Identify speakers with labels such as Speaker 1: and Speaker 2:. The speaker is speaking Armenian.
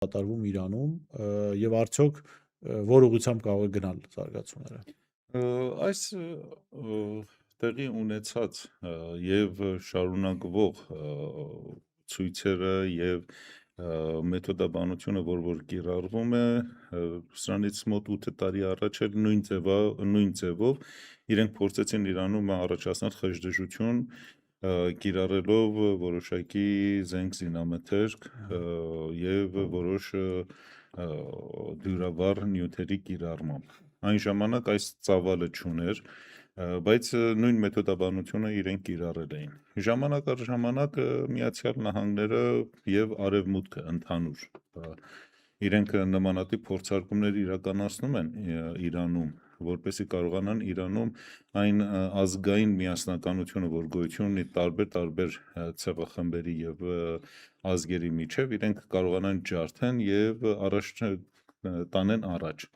Speaker 1: կատարվում Իրանում եւ արդյոք որ ուղղությամբ կարող է գնալ զարգացումները։
Speaker 2: Այս տեղի ունեցած եւ շարունակվող ցույցերը եւ մեթոդաբանությունը, որ կիրառվում է, սրանից մոտ 8 տարի առաջ էլ նույն ձևով իրենք փորձեցին Իրանում առաջացնել խժդժություն, կիրառելով որոշակի զենք զինամթերք եւ որոշ դյուրավառ նյութերի կիրառմամբ։ Այն ժամանակ այս ծավալը չուներ, բայց նույն մեթոդաբանությունը իրենք կիրառել էին։ Ժամանակ առ ժամանակ Միացյալ Նահանգները եւ Արևմուտքը ընդհանուր իրենք նմանատիպ փորձարկումներ իրականացնում են Իրանում, որպեսզի կարողանան Իրանում այն ազգային միասնականությունը, որ գոյություն ունի տարբեր ցեղախմբերի եւ ազգերի միջև, իրենք կարողանան ջարդեն եւ առաջ տանեն առաջ։